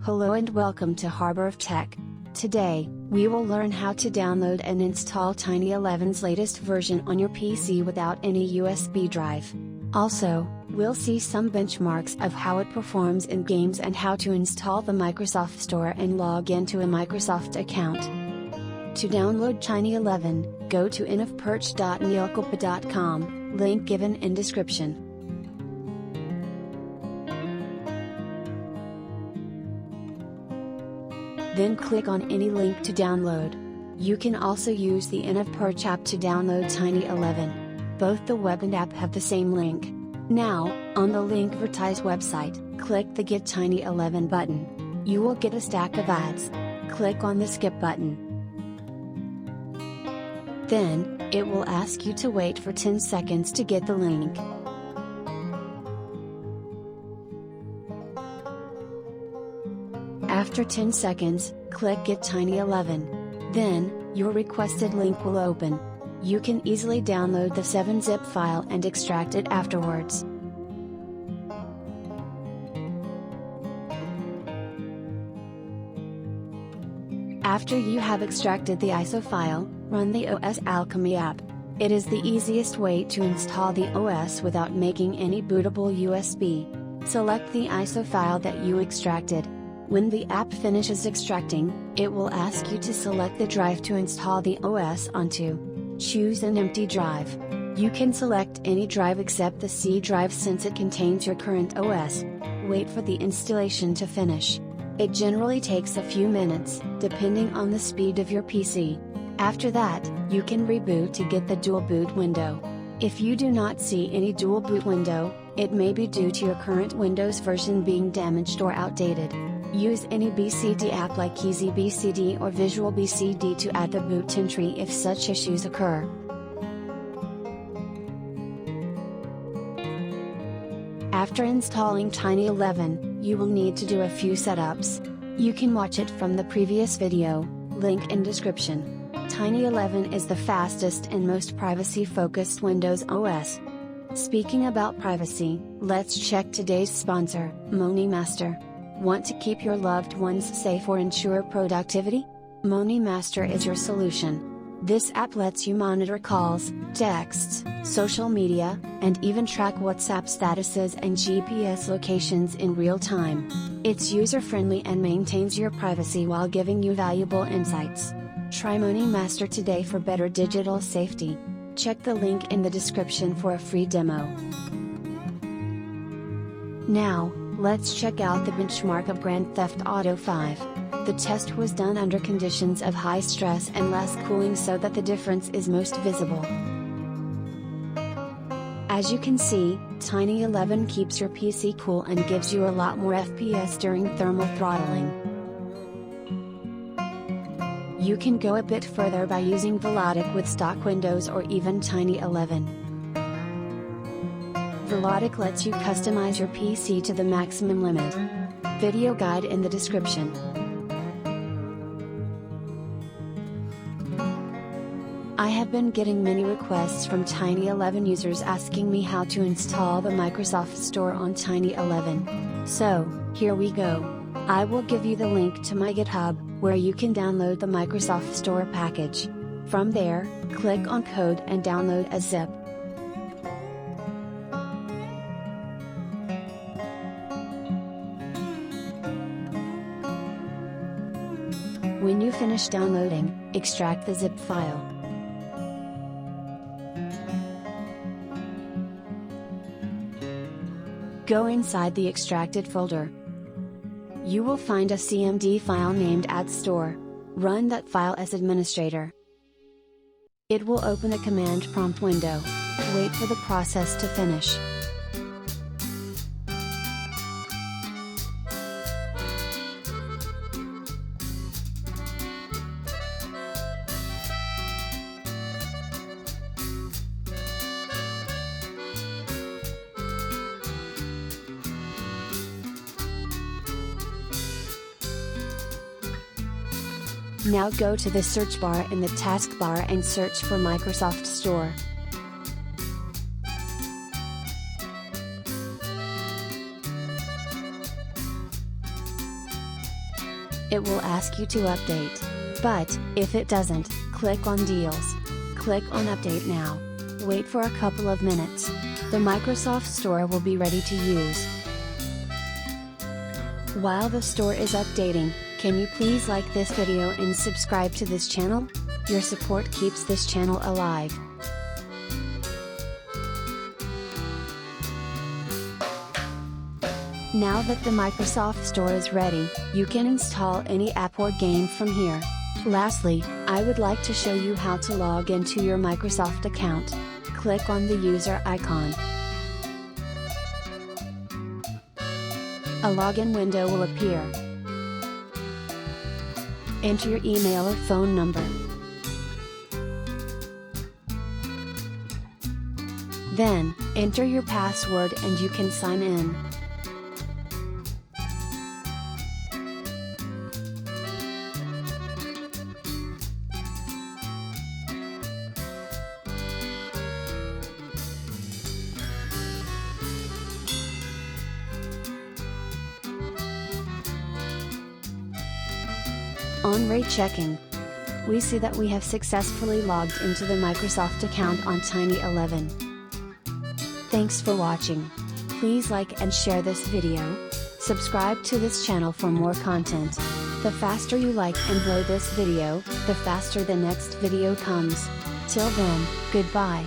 Hello and welcome to Harbor of Tech. Today, we will learn how to download and install Tiny11's latest version on your PC without any USB drive. Also, we'll see some benchmarks of how it performs in games and how to install the Microsoft Store and log into a Microsoft account. To download Tiny11, go to infperch.neilculpa.com, link given in description. Then click on any link to download. You can also use the infperch app to download Tiny11. Both the web and app have the same link. Now, on the Linkvertise website, click the Get Tiny11 button. You will get a stack of ads. Click on the Skip button. Then, it will ask you to wait for 10 seconds to get the link. After 10 seconds, click Get Tiny11. Then, your requested link will open. You can easily download the 7-zip file and extract it afterwards. After you have extracted the ISO file, run the OS Alchemy app. It is the easiest way to install the OS without making any bootable USB. Select the ISO file that you extracted. When the app finishes extracting, it will ask you to select the drive to install the OS onto. Choose an empty drive. You can select any drive except the C drive since it contains your current OS. Wait for the installation to finish. It generally takes a few minutes, depending on the speed of your PC. After that, you can reboot to get the dual boot window. If you do not see any dual boot window, it may be due to your current Windows version being damaged or outdated. Use any BCD app like EasyBCD or Visual BCD to add the boot entry if such issues occur. After installing Tiny11, you will need to do a few setups. You can watch it from the previous video, link in description. Tiny11 is the fastest and most privacy-focused Windows OS. Speaking about privacy, let's check today's sponsor, MoneyMaster. Want to keep your loved ones safe or ensure productivity? MoneyMaster is your solution. This app lets you monitor calls, texts, social media, and even track WhatsApp statuses and GPS locations in real time. It's user-friendly and maintains your privacy while giving you valuable insights. Try MoneyMaster today for better digital safety. Check the link in the description for a free demo. Now, let's check out the benchmark of Grand Theft Auto 5. The test was done under conditions of high stress and less cooling so that the difference is most visible. As you can see, Tiny11 keeps your PC cool and gives you a lot more FPS during thermal throttling. You can go a bit further by using Velotic with stock Windows or even Tiny11. Velotic lets you customize your PC to the maximum limit. Video guide in the description. I have been getting many requests from Tiny11 users asking me how to install the Microsoft Store on Tiny11. So, here we go. I will give you the link to my GitHub, where you can download the Microsoft Store package. From there, click on Code and download a zip. When you finish downloading, extract the zip file. Go inside the extracted folder. You will find a CMD file named Add Store. Run that file as administrator. It will open a command prompt window. Wait for the process to finish. Now go to the search bar in the taskbar and search for Microsoft Store. it will ask you to update. But, if it doesn't, click on Deals. Click on Update Now. Wait for a couple of minutes. The Microsoft Store will be ready to use. While the store is updating, can you please like this video and subscribe to this channel? Your support keeps this channel alive. Now that the Microsoft Store is ready, you can install any app or game from here. Lastly, I would like to show you how to log into your Microsoft account. Click on the user icon. A login window will appear. Enter your email or phone number. Then, enter your password and you can sign in. On rate checking, we see that we have successfully logged into the Microsoft account on Tiny11. Thanks for watching. Please like and share this video. Subscribe to this channel for more content. The faster you like and follow this video, the faster the next video comes. Till then, goodbye.